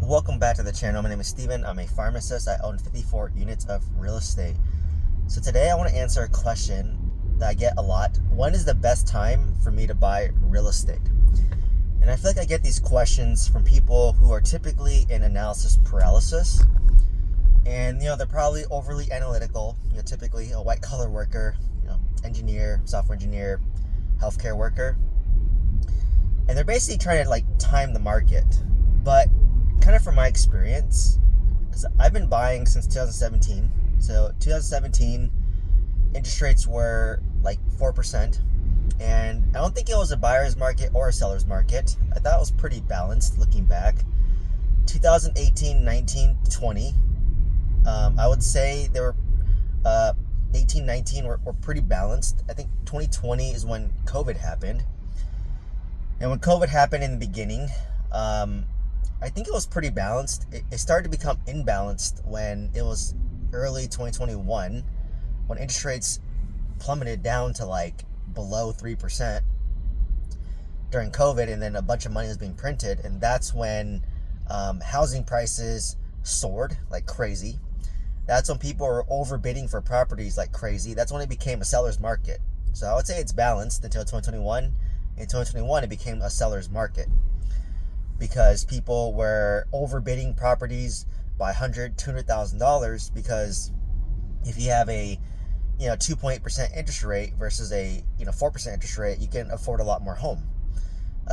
Welcome back to the channel. My name is Steven. I'm a pharmacist. I own 54 units of real estate. So today I want to answer a question that I get a lot. When is the best time for me to buy real estate? And I feel like I get these questions from people who are typically in analysis paralysis. And, they're probably overly analytical. Typically a white collar worker, engineer, software engineer, healthcare worker. And they're basically trying to time the market. But kind of from my experience, because I've been buying since 2017. So 2017, interest rates were 4%. And I don't think it was a buyer's market or a seller's market. I thought it was pretty balanced looking back. 2018, 19, 20. I would say they were 18, 19 were pretty balanced. I think 2020 is when COVID happened. And when COVID happened in the beginning, I think it was pretty balanced. It started to become imbalanced when it was early 2021, when interest rates plummeted down to below 3% during COVID, and then a bunch of money was being printed, and that's when housing prices soared like crazy. That's when people were overbidding for properties like crazy. That's when it became a seller's market. So I would say it's balanced until 2021. In 2021, it became a seller's market because people were overbidding properties by $100,000, $200,000, because if you have a 2.8% interest rate versus a 4% interest rate, you can afford a lot more home.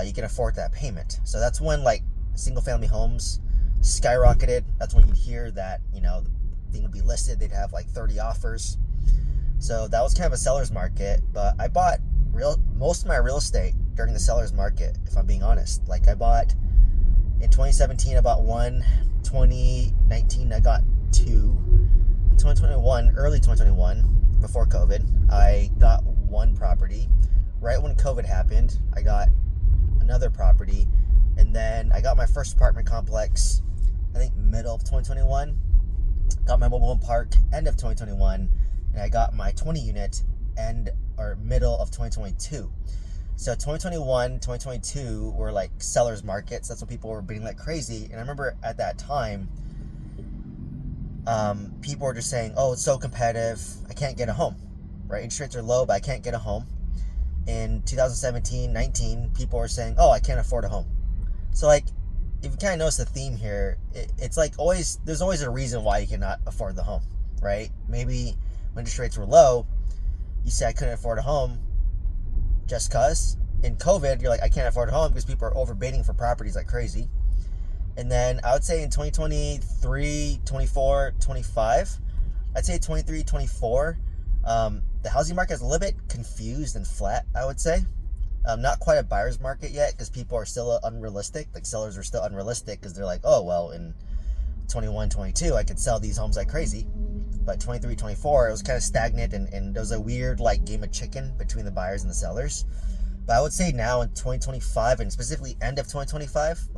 You can afford that payment. So that's when single family homes skyrocketed. That's when you'd hear that the thing would be listed. They'd have 30 offers. So that was kind of a seller's market. But I bought most of my real estate during the seller's market, if I'm being honest. I bought in 2017, I bought one. 2019, I got two. 2021, early 2021, before COVID, I got one property. Right when COVID happened, I got another property. And then I got my first apartment complex, I think middle of 2021. Got my mobile home park end of 2021. And I got my 20 unit middle of 2022. So 2021, 2022 were sellers markets. That's when people were bidding like crazy. And I remember at that time, people were just saying, oh, it's so competitive, I can't get a home, right? Interest rates are low, but I can't get a home. In 2017, 19, people were saying, oh, I can't afford a home. So if you kind of notice the theme here, it's there's always a reason why you cannot afford the home, right? Maybe when interest rates were low, you say I couldn't afford a home just because. In COVID, you're I can't afford a home because people are overbidding for properties like crazy. And then I would say in 2023, 24, 25, I'd say 23, 24, the housing market is a little bit confused and flat, I would say. Not quite a buyer's market yet because people are still unrealistic. Sellers are still unrealistic because they're oh, well, in 21, 22, I could sell these homes like crazy. But 23, 24, it was kind of stagnant, and there was a weird game of chicken between the buyers and the sellers. But I would say now in 2025, and specifically end of 2025,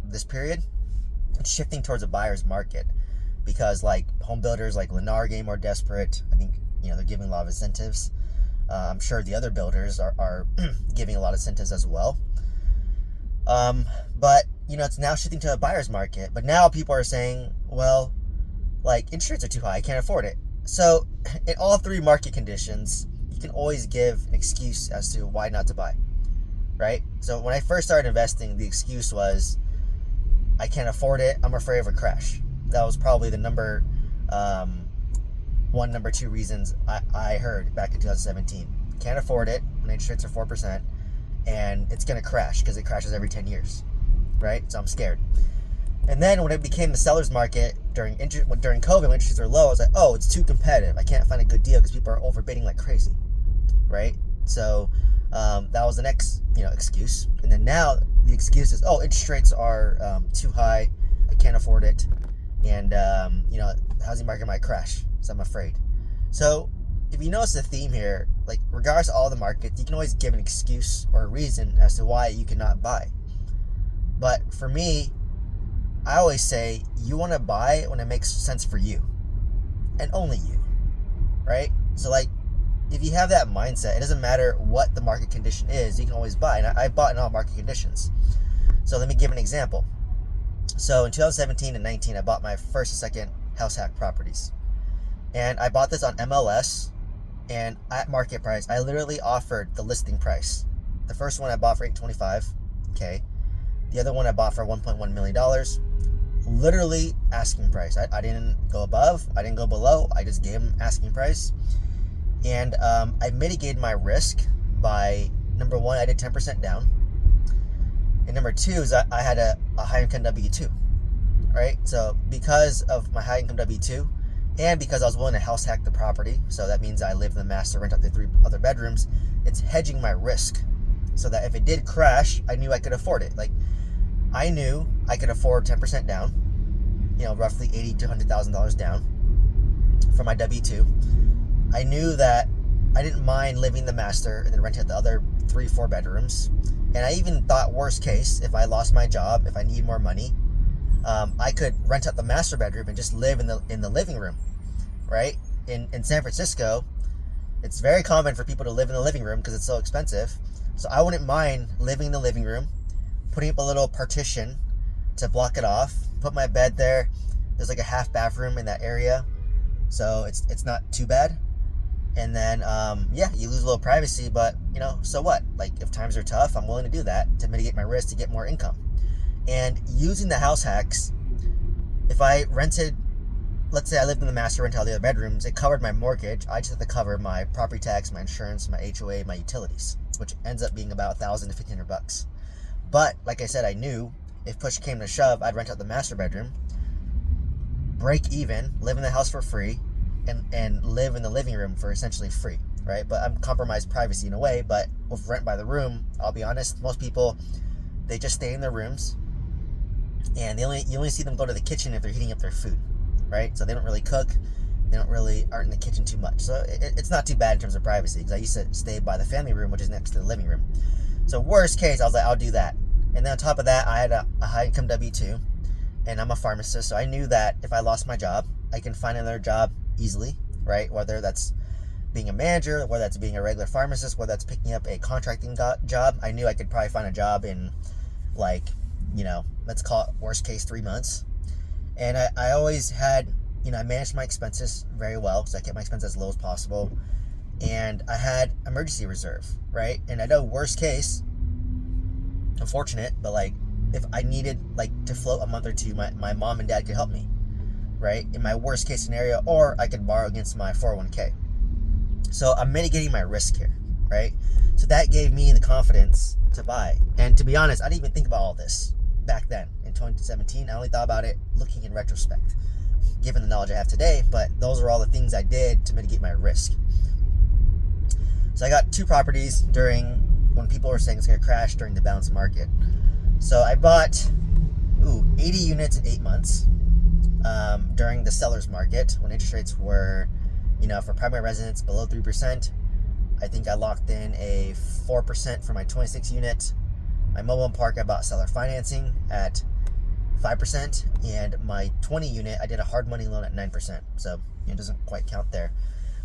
this period, it's shifting towards a buyer's market because home builders like Lennar are getting more desperate. I think they're giving a lot of incentives. I'm sure the other builders are giving a lot of incentives as well. But it's now shifting to a buyer's market. But now people are saying, well, interest rates are too high, I can't afford it. So in all three market conditions, you can always give an excuse as to why not to buy, right? So when I first started investing, the excuse was, I can't afford it, I'm afraid of a crash. That was probably the number one, number two reasons I heard back in 2017. Can't afford it when interest rates are 4%, and it's going to crash because it crashes every 10 years, right? So I'm scared. And then when it became the seller's market during COVID, when interest rates are low, I was oh, it's too competitive. I can't find a good deal because people are overbidding like crazy, right? So that was the next excuse. And then now the excuse is, oh, interest rates are too high, I can't afford it, and the housing market might crash, so I'm afraid. So if you notice the theme here, regardless of all the markets, you can always give an excuse or a reason as to why you cannot buy. But for me, I always say you want to buy when it makes sense for you and only you, right? So if you have that mindset, it doesn't matter what the market condition is, you can always buy. And I bought in all market conditions. So let me give an example. So in 2017 and 19, I bought my first and second house hack properties. And I bought this on MLS, and at market price. I literally offered the listing price. The first one I bought for $825K. The other one I bought for $1.1 million. Literally asking price. I didn't go above, I didn't go below, I just gave them asking price. And I mitigated my risk by, number one, I did 10% down. And number two is I had a high income W-2, right? So because of my high income W-2, and because I was willing to house hack the property, so that means I live in the master, rent out the 3 other bedrooms, it's hedging my risk so that if it did crash, I knew I could afford it. Like, I knew I could afford 10% down, roughly $80,000 to $100,000 down for my W-2. I knew that I didn't mind living the master and then renting out the other 3-4 bedrooms. And I even thought, worst case, if I lost my job, if I need more money, I could rent out the master bedroom and just live in the living room, right? In San Francisco, it's very common for people to live in the living room because it's so expensive. So I wouldn't mind living in the living room, putting up a little partition to block it off, put my bed there. There's like a half bathroom in that area, so it's not too bad. And then you lose a little privacy, but so what? Like, if times are tough, I'm willing to do that to mitigate my risk to get more income. And using the house hacks, if I rented, let's say I lived in the master, rent out the other bedrooms, it covered my mortgage. I just have to cover my property tax, my insurance, my HOA, my utilities, which ends up being about $1,000 to $1,500. But like I said, I knew if push came to shove, I'd rent out the master bedroom, break even, live in the house for free, and live in the living room for essentially free, right? But I'm compromised privacy in a way. But with rent by the room, I'll be honest, most people, they just stay in their rooms, and you only see them go to the kitchen if they're heating up their food, right? So they don't really cook, they aren't in the kitchen too much. So it's not too bad in terms of privacy, because I used to stay by the family room, which is next to the living room. So worst case, I was like, I'll do that. And then on top of that, I had a high income W-2, and I'm a pharmacist, so I knew that if I lost my job, I can find another job easily, right? Whether that's being a manager, whether that's being a regular pharmacist, whether that's picking up a contracting job, I knew I could probably find a job in, let's call it worst case 3 months. And I always had, I managed my expenses very well, so I kept my expenses as low as possible. And I had emergency reserve, right? And I know worst case, unfortunate, but if I needed to float a month or two, my mom and dad could help me, right? In my worst case scenario, or I could borrow against my 401k. So I'm mitigating my risk here, right? So that gave me the confidence to buy. And to be honest, I didn't even think about all this back then in 2017. I only thought about it looking in retrospect, given the knowledge I have today. But those are all the things I did to mitigate my risk. So I got 2 properties during when people were saying it's going to crash during the balanced market. So I bought 80 units in 8 months during the seller's market when interest rates were, for primary residents below 3%. I think I locked in a 4% for my 26 unit. My mobile home park, I bought seller financing at 5%, and my 20 unit, I did a hard money loan at 9%. So it doesn't quite count there.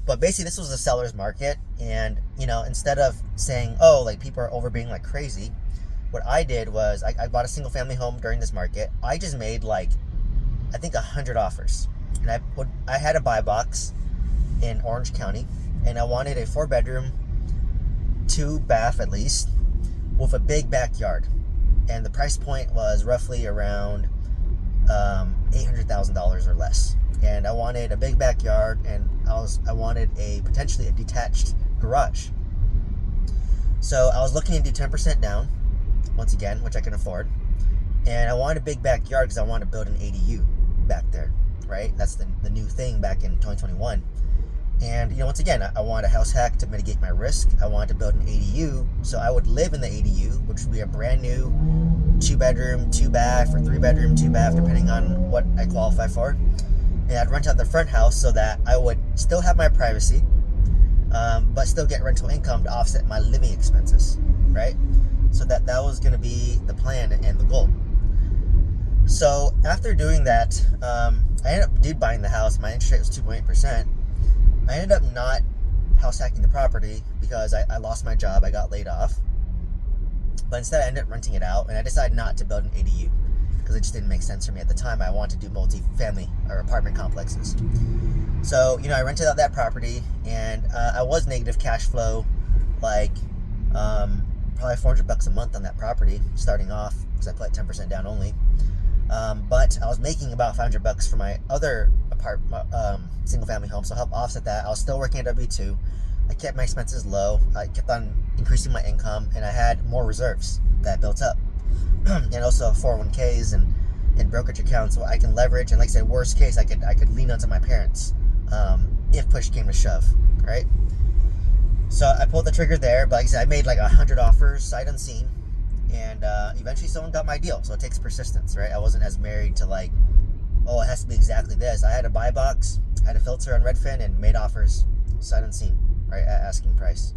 But basically, this was a seller's market, and instead of saying, people are overbidding like crazy, what I did was I bought a single family home during this market. I just made I think 100 offers, and I had a buy box in Orange County, and I wanted a 4-bedroom, 2-bath at least, with a big backyard, and the price point was roughly around $800,000 or less. And I wanted a big backyard, and I wanted potentially a detached garage. So I was looking to do 10% down, once again, which I can afford. And I wanted a big backyard because I wanted to build an ADU back there, right? That's the new thing back in 2021. And once again, I wanted a house hack to mitigate my risk. I wanted to build an ADU, so I would live in the ADU, which would be a brand new 2-bedroom, 2-bath, or 3-bedroom, 2-bath, depending on what I qualify for. And I'd rent out the front house so that I would still have my privacy, but still get rental income to offset my living expenses, right? So that was going to be the plan and the goal. So after doing that, I ended up buying the house. My interest rate was 2.8%. I ended up not house hacking the property because I lost my job. I got laid off. But instead, I ended up renting it out, and I decided not to build an ADU. because it just didn't make sense for me at the time. I wanted to do multifamily or apartment complexes. So, I rented out that property, and I was negative cash flow, like probably $400 a month on that property starting off, because I put 10% down only. But I was making about $500 for my other single family home, so help offset that. I was still working at W2. I kept my expenses low. I kept on increasing my income, and I had more reserves that built up, and also 401ks and brokerage accounts, so I can leverage. And like I said, worst case, I could lean onto my parents if push came to shove, right? So I pulled the trigger there, but like I said, I made like 100 offers sight unseen, and eventually someone got my deal. So it takes persistence, right? I wasn't as married to like, oh, it has to be exactly this. I had a buy box, had a filter on Redfin, and made offers sight unseen, right, at asking price,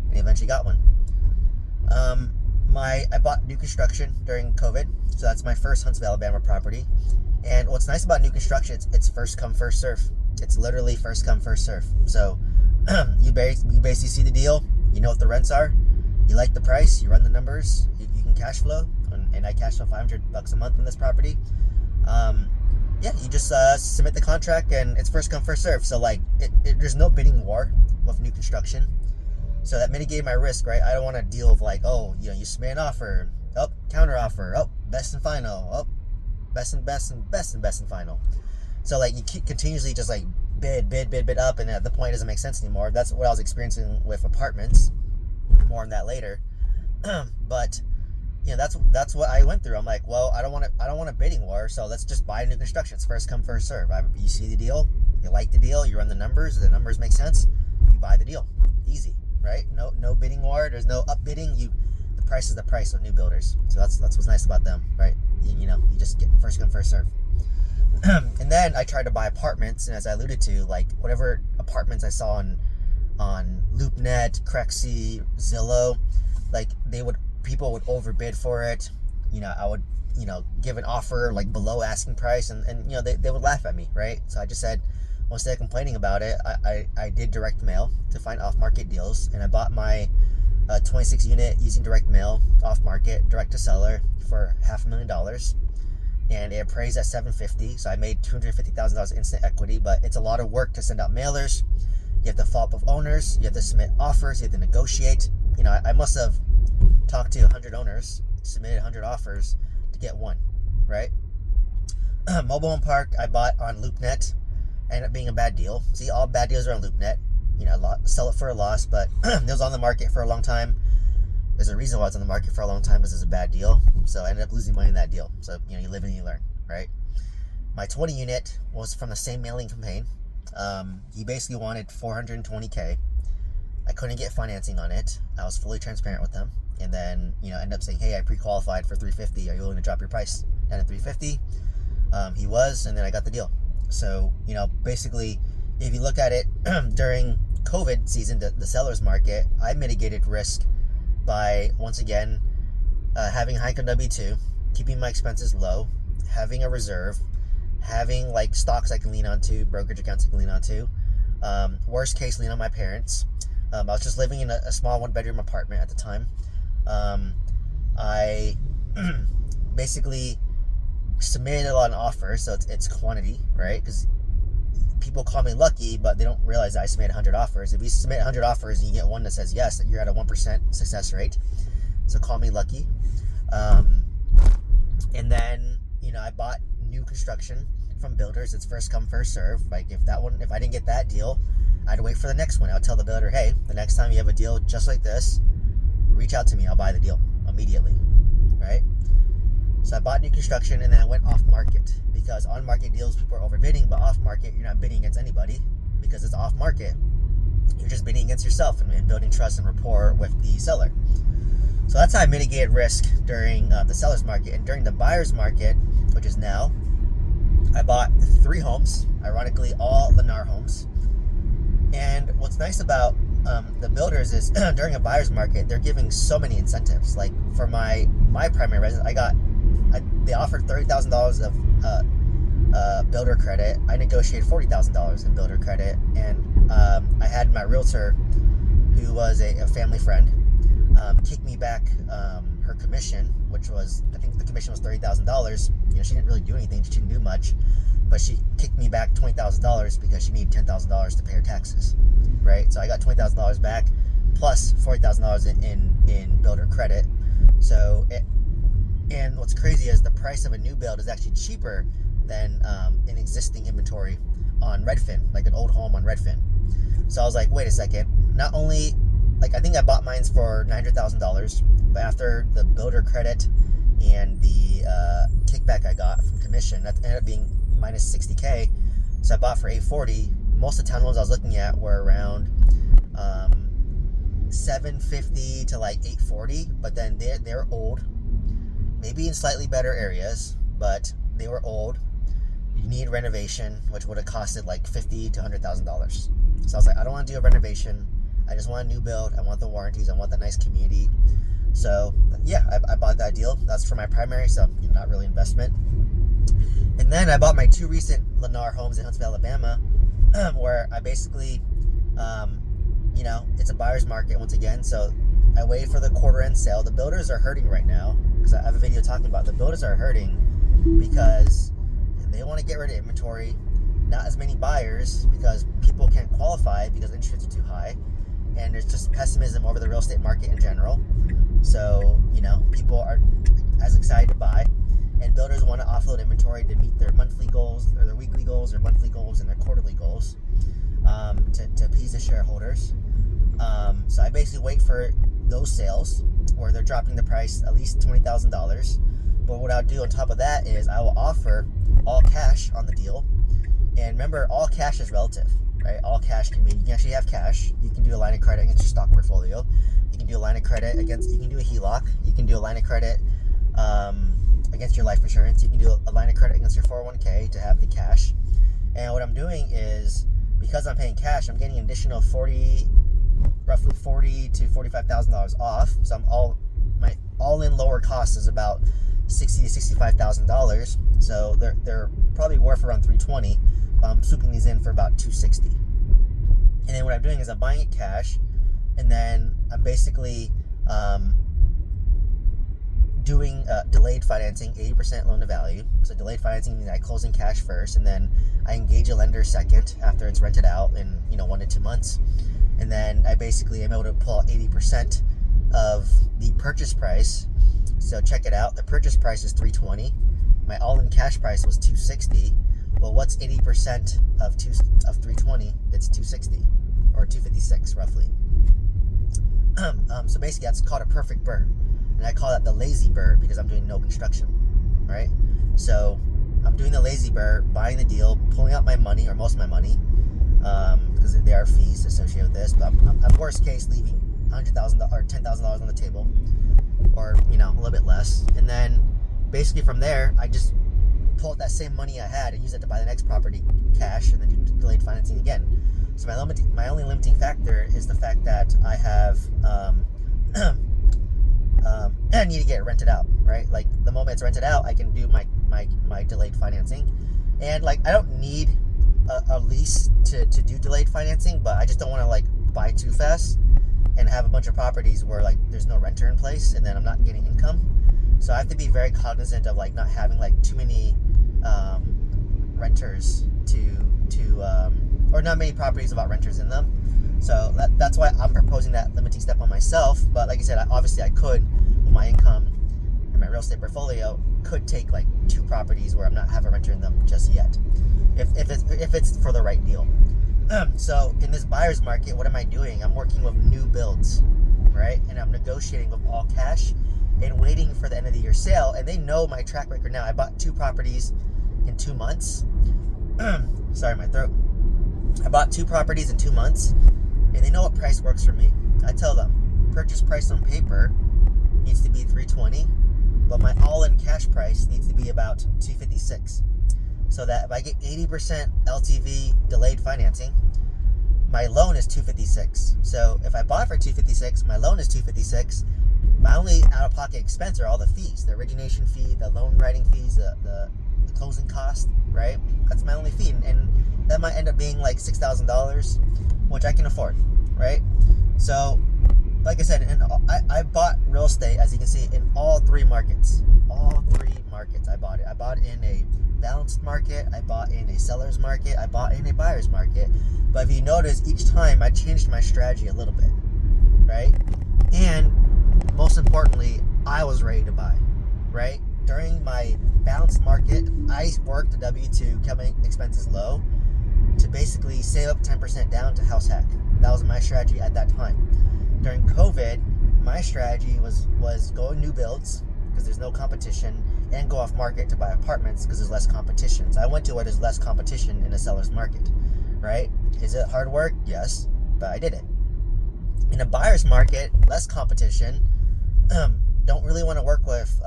and eventually got one. I bought new construction during COVID, so that's my first Huntsville, Alabama property. And what's nice about new construction, it's first come, first serve. It's literally first come, first serve. So you basically see the deal, you know what the rents are, you like the price, you run the numbers, you can cash flow, and I cash flow $500 a month in this property. You just submit the contract, and it's first come, first serve. So like there's no bidding war with new construction. So that mitigated my risk, right? I don't want to deal with like, you submit an offer, counter offer, best and final, best and final. So like you keep continuously just like bid up, and at the point it doesn't make sense anymore. That's what I was experiencing with apartments. More on that later. But that's what I went through. I'm like, well, I don't want a bidding war, so let's just buy new construction. It's first come, first serve. You see the deal, you like the deal, you run the numbers make sense, you buy the deal. Easy, right? No bidding war. There's no upbidding. The price is the price of new builders. So that's what's nice about them, right? You just get first come, first serve. And then I tried to buy apartments, and as I alluded to, like whatever apartments I saw on LoopNet, Crexy, Zillow, like people would overbid for it. I would give an offer like below asking price, and they would laugh at me, right? So I just said, well, instead of complaining about it, I did direct mail to find off-market deals, and I bought my 26 unit using direct mail off market, direct to seller, for $500,000, and it appraised at $750,000. So I made $250,000 instant equity, but it's a lot of work to send out mailers. You have to follow up with owners, you have to submit offers, you have to negotiate. I must have talked to 100 owners, submitted 100 offers to get one, right? Mobile home park I bought on LoopNet, ended up being a bad deal. See, all bad deals are on LoopNet. Sell it for a loss, but it was on the market for a long time. There's a reason why it's on the market for a long time, because it's a bad deal. So I ended up losing money in that deal. So, you live and you learn, right? My 20 unit was from the same mailing campaign. He basically wanted $420K. I couldn't get financing on it. I was fully transparent with them. And then, ended up saying, hey, I pre-qualified for $350. Are you willing to drop your price down to $350? He was, and then I got the deal. So, basically, if you look at it during COVID season, the seller's market, I mitigated risk by, once again, having a high income W2, keeping my expenses low, having a reserve, having like stocks I can lean onto, brokerage accounts I can lean onto. Worst case, lean on my parents. I was just living in a small 1-bedroom apartment at the time. I basically submitted a lot of offers, so it's quantity, right? Because people call me lucky, but they don't realize that I submit 100 offers. If you submit 100 offers and you get one that says yes, you're at a 1% success rate. So call me lucky. And then, I bought new construction from builders. It's first come, first serve. Like if I didn't get that deal, I'd wait for the next one. I'll tell the builder, hey, the next time you have a deal just like this, reach out to me. I'll buy the deal immediately, right? So I bought new construction, and then I went off market, because on market deals people are overbidding, but off market you're not bidding against anybody because it's off market. You're just bidding against yourself and building trust and rapport with the seller. So that's how I mitigated risk during the seller's market. And during the buyer's market, which is now, I bought 3 homes, ironically all Lennar homes. And what's nice about the builders is during a buyer's market, they're giving so many incentives. Like for my primary residence, they offered $30,000 of builder credit. I negotiated $40,000 in builder credit, and I had my realtor, who was a family friend, kick me back her commission, which was, I think the commission was $30,000. She didn't really do anything. She didn't do much, but she kicked me back $20,000 because she needed $10,000 to pay her taxes, right? So I got $20,000 back plus $40,000 in builder credit. So and what's crazy is the price of a new build is actually cheaper than an existing inventory on Redfin, like an old home on Redfin. So I was like, wait a second. Not only, I think I bought mine for $900,000, but after the builder credit and the kickback I got from commission, that ended up being minus $60K. So I bought for $840. Most of the townhomes I was looking at were around $750 to $840, but then they're old, maybe in slightly better areas, but they were old. You need renovation, which would have costed $50,000 to $100,000. So I was like, I don't want to do a renovation. I just want a new build. I want the warranties. I want the nice community. So yeah, I bought that deal. That's for my primary, so not really investment. And then I bought my 2 recent Lennar homes in Huntsville, Alabama, where I basically, it's a buyer's market once again. So I waited for the quarter end sale. The builders are hurting right now because I have a video talking about the builders are hurting because they want to get rid of inventory. Not as many buyers because people can't qualify because interest rates are too high. And there's just pessimism over the real estate market in general. So, people aren't as excited to buy. And builders want to offload inventory to meet their monthly goals, or their weekly goals, or monthly goals, and their quarterly goals to appease the shareholders. So I basically wait for those sales where they're dropping the price at least $20,000. But what I'll do on top of that is I will offer all cash on the deal. And remember, all cash is relative, right? All cash can mean you can actually have cash. You can do a line of credit against your stock portfolio. You can do a line of credit against, you can do a HELOC. You can do a line of credit against your life insurance. You can do a line of credit against your 401k to have the cash. And what I'm doing is, because I'm paying cash, I'm getting an additional roughly $40,000 to $45,000 off. So my all-in lower cost is about $60,000 to $65,000. So they're probably worth around $320,000. I'm swooping these in for about $260,000. And then what I'm doing is I'm buying it cash, and then I'm basically doing delayed financing, 80% loan to value. So delayed financing means I close in cash first, and then I engage a lender second after it's rented out in 1 to 2 months. And then I basically am able to pull out 80% of the purchase price. So check it out. The purchase price is $320,000. My all-in cash price was $260,000. Well, what's 80% of $320,000? It's $260,000 or $256,000 roughly. So basically, that's called a perfect BRRRR, and I call that the lazy BRRRR because I'm doing no construction, right? So I'm doing the lazy BRRRR, buying the deal, pulling out my money or most of my money, because there are fees associated with this. But I'm worst case leaving $100,000 or $10,000 on the table, or a little bit less, and then basically from there I just pull out that same money I had and use it to buy the next property cash, and then do delayed financing again. So my only limiting factor is the fact that I have I need to get it rented out, right? The moment it's rented out, I can do my delayed financing, and I don't need a lease to do delayed financing, but I just don't want to buy too fast and have a bunch of properties where there's no renter in place and then I'm not getting income. So I have to be very cognizant of not having too many renters or not many properties without renters in them. So that's why I'm proposing that limiting step on myself. But like I said, obviously I could, with my income and my real estate portfolio, could take 2 properties where I'm not have a renter in them just yet, if it's for the right deal. So in this buyer's market, what am I doing? I'm working with new builds, right? And I'm negotiating with all cash and waiting for the end of the year sale. And they know my track record now. I bought 2 properties in 2 months. Sorry, my throat. I bought 2 properties in 2 months, and they know what price works for me. I tell them, purchase price on paper needs to be $320,000, but my all-in cash price needs to be about $256,000. So that if I get 80% LTV delayed financing, my loan is $256,000. So if I bought for $256,000, my loan is $256,000. My only out-of-pocket expense are all the fees, the origination fee, the loan writing fees, the closing cost, right? That's my only fee, and that might end up being $6,000, which I can afford, right? So like I said, I bought real estate, as you can see, in all three markets. All three markets I bought it. I bought in a balanced market, I bought in a seller's market, I bought in a buyer's market. But if you notice, each time I changed my strategy a little bit, right? And most importantly, I was ready to buy, right? During my balanced market, I worked the W-2, kept my expenses low to basically save up 10% down to house hack. That was my strategy at that time. During COVID, my strategy was go new builds because there's no competition, and go off market to buy apartments because there's less competition. So I went to where there's less competition in a seller's market, right? Is it hard work? Yes, but I did it. In a buyer's market, less competition. Don't really want to work with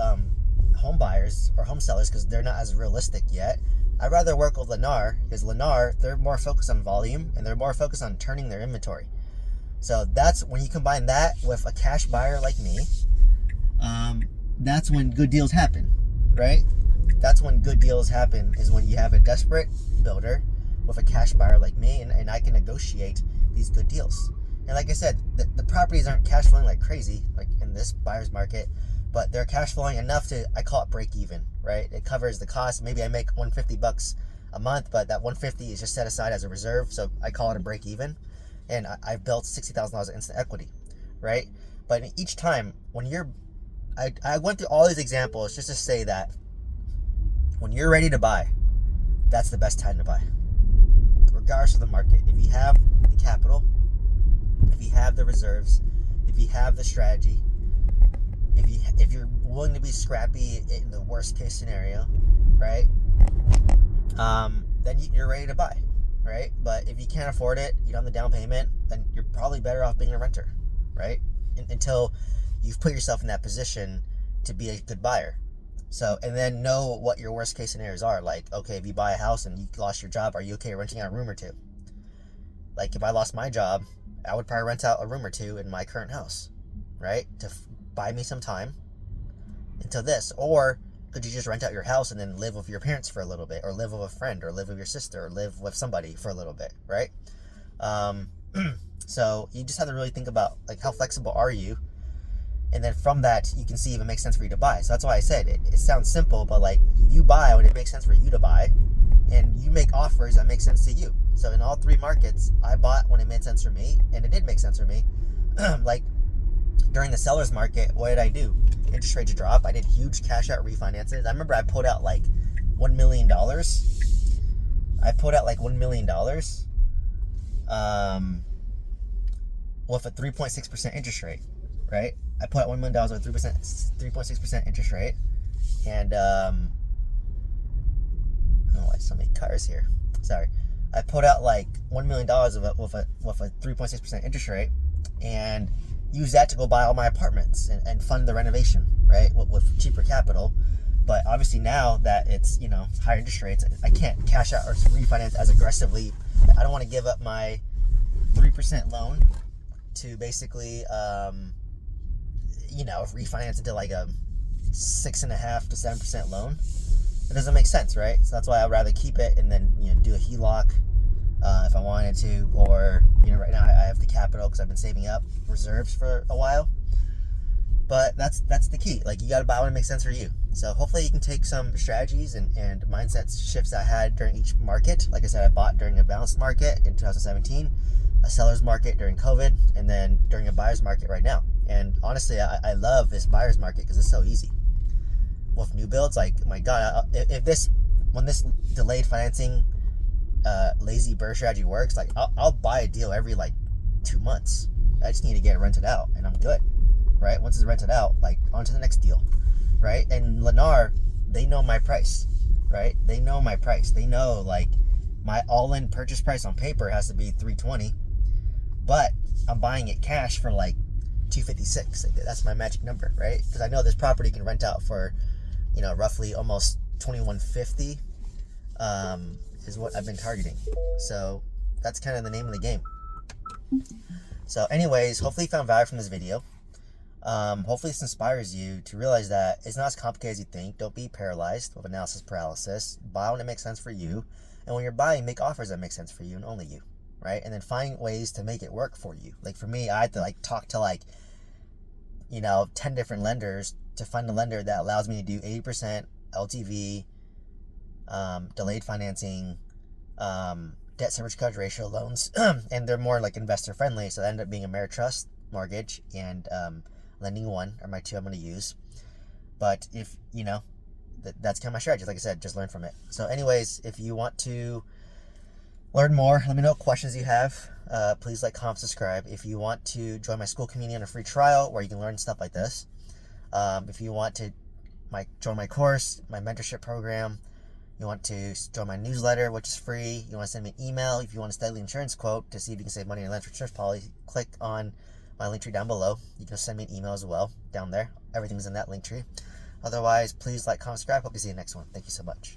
home buyers or home sellers because they're not as realistic yet. I'd rather work with Lennar because Lennar, they're more focused on volume and they're more focused on turning their inventory. So that's when you combine that with a cash buyer like me, that's when good deals happen, right? That's when good deals happen, is when you have a desperate builder with a cash buyer like me, and I can negotiate these good deals. And like I said, the properties aren't cash flowing like crazy, like in this buyer's market, but they're cash flowing enough to, I call it break even, right? It covers the cost. Maybe I make $150 a month, but that $150 is just set aside as a reserve, so I call it a break even. And I've built $60,000 of instant equity, right? But each time when I went through all these examples just to say that when you're ready to buy, that's the best time to buy, regardless of the market. If you have the capital, if you have the reserves, if you have the strategy, if you're willing to be scrappy in the worst case scenario, right? Then you're ready to buy. Right? But if you can't afford it, you don't have the down payment, then you're probably better off being a renter, right? Until you've put yourself in that position to be a good buyer. So, and then know what your worst case scenarios are. Like, okay, if you buy a house and you lost your job, are you okay renting out a room or two? Like, if I lost my job, I would probably rent out a room or two in my current house, right? To buy me some time until this. Or could you just rent out your house and then live with your parents for a little bit, or live with a friend, or live with your sister, or live with somebody for a little bit, right? So you just have to really think about, like, how flexible are you? And then from that, you can see if it makes sense for you to buy. So that's why I said it sounds simple, but like, you buy when it makes sense for you to buy, and you make offers that make sense to you. So in all three markets, I bought when it made sense for me, and it did make sense for me. Like, during the seller's market, what did I do? Interest rates drop. I did huge cash out refinances. I remember I pulled out like $1 million. I pulled out like $1 million with a 3.6% interest rate, right? I put out $1 million with 3.6% interest rate. And, oh, I so many cars here. Sorry. I put out like $1 million with a 3.6% interest rate, and use that to go buy all my apartments and fund the renovation, right? With cheaper capital. But obviously now that it's, higher interest rates, I can't cash out or refinance as aggressively. I don't want to give up my 3% loan to basically, refinance into like a 6.5% to 7% loan. It doesn't make sense, right? So that's why I'd rather keep it and then, do a HELOC if I wanted to, or, right now I have the capital because I've been saving up reserves for a while. But that's the key. Like, you got to buy when it makes sense for you. So hopefully you can take some strategies and mindset shifts I had during each market. Like I said, I bought during a balanced market in 2017, a seller's market during COVID, and then during a buyer's market right now. And honestly, I love this buyer's market because it's so easy. With new builds, like, my God, when this delayed financing lazy bird strategy works, like, I'll buy a deal every like 2 months. I just need to get it rented out and I'm good, right? Once it's rented out, like, on to the next deal, right? And Lennar, they know my price, right? They know my price. They know, like, my all-in purchase price on paper has to be $320, but I'm buying it cash for like $256. Like, that's my magic number, right? Because I know this property can rent out for, roughly almost $21.50 is what I've been targeting. So that's kind of the name of the game. So anyways, hopefully you found value from this video. Hopefully this inspires you to realize that it's not as complicated as you think. Don't be paralyzed with analysis paralysis. Buy when it makes sense for you. And when you're buying, make offers that make sense for you and only you, right? And then find ways to make it work for you. Like, for me, I had to talk to 10 different lenders to find a lender that allows me to do 80% LTV, delayed financing, debt service coverage ratio loans, and they're more like investor friendly. So they end up being Ameritrust mortgage and Lending One are my two I'm going to use. But if that's kind of my strategy. Like I said, just learn from it. So anyways, if you want to learn more, let me know what questions you have. Please like, comment, subscribe. If you want to join my school community on a free trial where you can learn stuff like this, if you want to join my course, my mentorship program, you want to join my newsletter, which is free, you want to send me an email, if you want to study the insurance quote to see if you can save money on your insurance policy, click on my link tree down below. You can send me an email as well down there. Everything's in that link tree. Otherwise, please like, comment, subscribe. Hope to see you next one. Thank you so much.